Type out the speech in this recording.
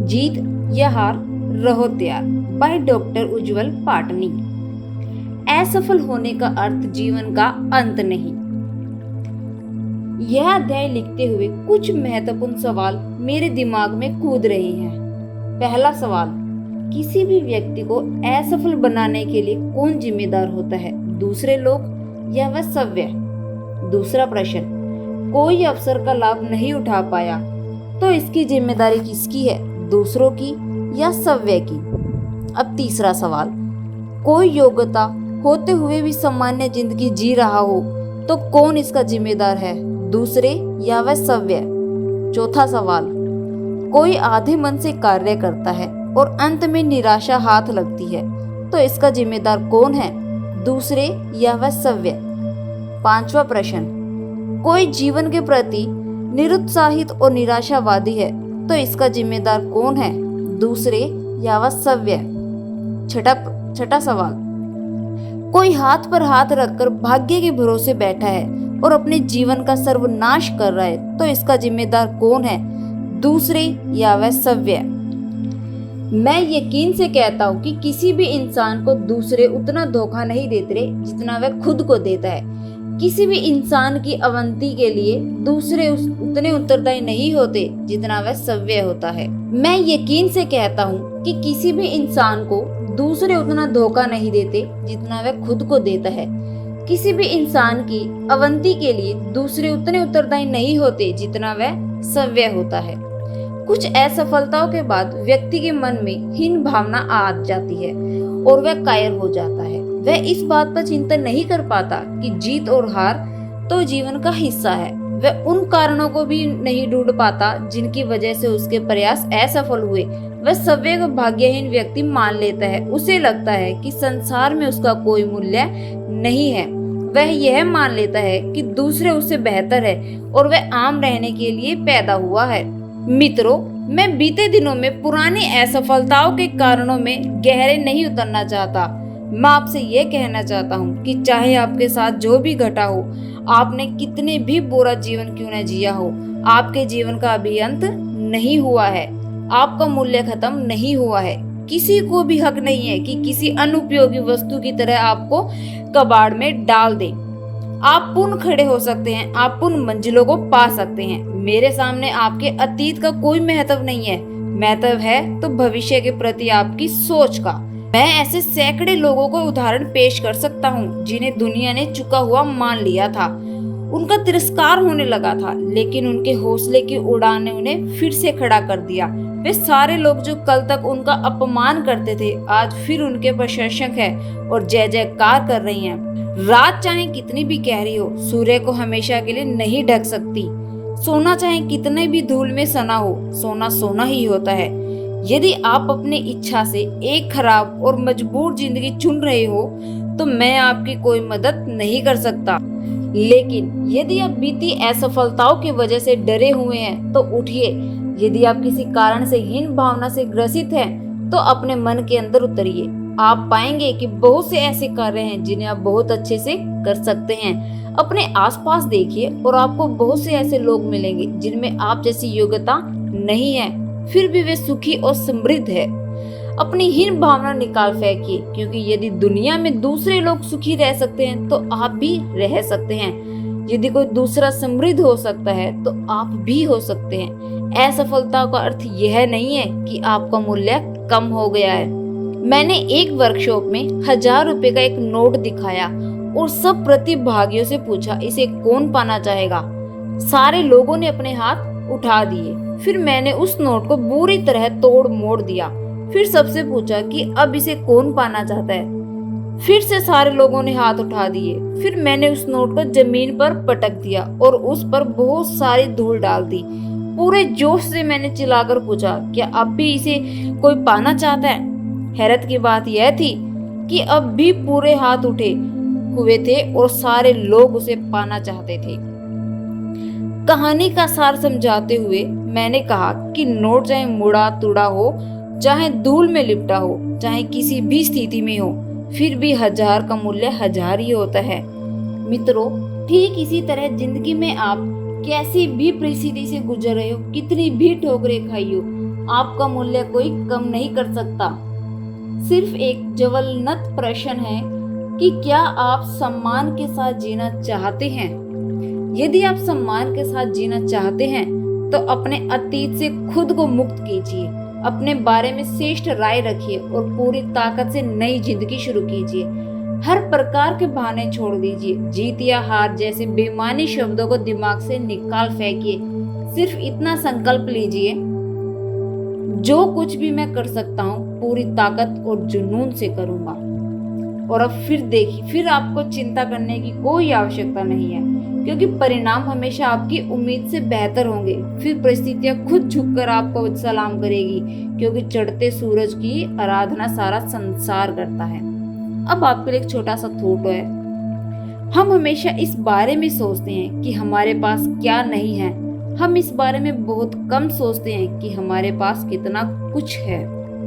जीत या हार, रहो तैयार, बाय डॉक्टर उज्जवल पाटनी। असफल होने का अर्थ जीवन का अंत नहीं। यह अध्याय लिखते हुए कुछ महत्वपूर्ण सवाल मेरे दिमाग में कूद रहे हैं। पहला सवाल, किसी भी व्यक्ति को असफल बनाने के लिए कौन जिम्मेदार होता है, दूसरे लोग या वह स्वयं? दूसरा प्रश्न, कोई अवसर का लाभ नहीं उठा पाया तो इसकी जिम्मेदारी किसकी है, दूसरों की या स्वयं की? अब तीसरा सवाल, कोई योग्यता होते हुए भी सामान्य जिंदगी जी रहा हो तो कौन इसका जिम्मेदार है, दूसरे या वह स्वयं? चौथा सवाल, कोई आधे मन से कार्य करता है और अंत में निराशा हाथ लगती है तो इसका जिम्मेदार कौन है, दूसरे या वह स्वयं? पांचवा प्रश्न, कोई जीवन के प्रति निरुत्साहित और निराशावादी है तो इसका जिम्मेदार कौन है, दूसरे या वह स्वयं? छठा सवाल, कोई हाथ पर हाथ रखकर भाग्य के भरोसे बैठा है और अपने जीवन का सर्वनाश कर रहा है तो इसका जिम्मेदार कौन है, दूसरे या वह स्वयं? मैं यकीन से कहता हूँ कि किसी भी इंसान को दूसरे उतना धोखा नहीं देते जितना वह खुद को देता है। किसी भी इंसान की अवंती के लिए दूसरे उतने उत्तरदायी नहीं होते जितना वह स्वयं होता है। मैं यकीन से कहता हूँ कि किसी भी इंसान को दूसरे उतना धोखा नहीं देते जितना वह खुद को देता है। किसी भी इंसान की अवंती के लिए दूसरे उतने उत्तरदायी नहीं होते जितना वह स्वयं होता है। कुछ असफलताओं के बाद व्यक्ति के मन में हीन भावना आ जाती है और वह कायर हो जाता है। वह इस बात पर चिंता नहीं कर पाता कि जीत और हार तो जीवन का हिस्सा है। वह उन कारणों को भी नहीं ढूंढ पाता जिनकी वजह से उसके प्रयास असफल हुए। वह स्वयं को भाग्यहीन व्यक्ति मान लेता है। उसे लगता है कि संसार में उसका कोई मूल्य नहीं है। वह यह मान लेता है कि दूसरे उससे बेहतर है और वह आम रहने के लिए पैदा हुआ है। मित्रों, मैं बीते दिनों में पुरानी असफलताओं के कारणों में गहरे नहीं उतरना चाहता। मैं आपसे ये कहना चाहता हूँ कि चाहे आपके साथ जो भी घटा हो, आपने कितने भी बुरा जीवन क्यों न जिया हो, आपके जीवन का अभी अंत नहीं हुआ है। आपका मूल्य खत्म नहीं हुआ है। किसी को भी हक नहीं है कि किसी अनुपयोगी वस्तु की तरह आपको कबाड़ में डाल दे। आप पुनः खड़े हो सकते हैं, आप पुनः मंजिलों को पा सकते हैं। मेरे सामने आपके अतीत का कोई महत्व नहीं है, महत्व है तो भविष्य के प्रति आपकी सोच का। मैं ऐसे सैकड़े लोगों को उदाहरण पेश कर सकता हूँ जिन्हें दुनिया ने चुका हुआ मान लिया था, उनका तिरस्कार होने लगा था, लेकिन उनके हौसले की उड़ान ने उन्हें फिर से खड़ा कर दिया। वे सारे लोग जो कल तक उनका अपमान करते थे, आज फिर उनके प्रशंसक हैं और जय जयकार कर रही हैं। रात चाहे कितनी भी गहरी हो, सूर्य को हमेशा के लिए नहीं ढक सकती। सोना चाहे कितने भी धूल में सना हो, सोना सोना ही होता है। यदि आप अपनी इच्छा से एक खराब और मजबूर जिंदगी चुन रहे हो तो मैं आपकी कोई मदद नहीं कर सकता। लेकिन यदि आप बीती असफलताओं की वजह से डरे हुए हैं तो उठिए। यदि आप किसी कारण से हीन भावना से ग्रसित हैं तो अपने मन के अंदर उतरिए। आप पाएंगे कि बहुत से ऐसे कार्य हैं जिन्हें आप बहुत अच्छे से कर सकते हैं। अपने आसपास देखिए और आपको बहुत से ऐसे लोग मिलेंगे जिनमें आप जैसी योग्यता नहीं है, फिर भी वे सुखी और समृद्ध है। अपनी हीन भावना निकाल फेंकिए, क्योंकि यदि दुनिया में दूसरे लोग सुखी रह सकते हैं तो आप भी रह सकते हैं। यदि कोई दूसरा समृद्ध हो सकता है तो आप भी हो सकते हैं। असफलता का अर्थ यह नहीं है कि आपका मूल्य कम हो गया है। मैंने एक वर्कशॉप में 1000 रुपए का एक नोट दिखाया और सब प्रतिभागियों से पूछा, इसे कौन पाना चाहेगा? सारे लोगों ने अपने हाथ उठा दिए। फिर मैंने उस नोट को बुरी तरह तोड़ मोड़ दिया। फिर सबसे पूछा कि अब इसे कौन पाना चाहता है? फिर से सारे लोगों ने हाथ उठा दिए। फिर मैंने उस नोट को जमीन पर पटक दिया और उस पर बहुत सारी धूल डाल दी। पूरे जोश से मैंने चिल्लाकर पूछा, क्या अब भी इसे कोई पाना चाहता है? हैरत की बात यह थी कि अब भी पूरे हाथ उठे हुए थे और सारे लोग उसे पाना चाहते थे। कहानी का सार समझाते हुए मैंने कहा कि नोट चाहे मुड़ा तुड़ा हो, चाहे धूल में लिपटा हो, चाहे किसी भी स्थिति में हो, फिर भी 1000 का मूल्य 1000 ही होता है। मित्रों, ठीक इसी तरह जिंदगी में आप कैसी भी परिस्थिति से गुजर रहे हो, कितनी भी ठोकरें खाई हो, आपका मूल्य कोई कम नहीं कर सकता। सिर्फ एक ज्वलंत प्रश्न है कि क्या आप सम्मान के साथ जीना चाहते हैं? यदि आप सम्मान के साथ जीना चाहते हैं तो अपने अतीत से खुद को मुक्त कीजिए, अपने बारे में श्रेष्ठ राय रखिए और पूरी ताकत से नई जिंदगी शुरू कीजिए। हर प्रकार के बहाने छोड़ दीजिए, जीत या हार जैसे बेमानी शब्दों को दिमाग से निकाल फेंकिए। सिर्फ इतना संकल्प लीजिए, जो कुछ भी मैं कर सकता हूँ पूरी ताकत और जुनून से करूंगा। और अब फिर देखिए, फिर आपको चिंता करने की कोई आवश्यकता नहीं है, क्योंकि परिणाम हमेशा आपकी उम्मीद से बेहतर होंगे। फिर परिस्थितियां खुद झुककर आपको सलाम करेगी, क्योंकि चढ़ते सूरज की आराधना सारा संसार करता है। अब आपके लिए एक छोटा सा थॉट है। हम हमेशा इस बारे में सोचते हैं कि हमारे पास क्या नहीं है। हम इस बारे में बहुत कम सोचते हैं कि हमारे पास कितना कुछ है।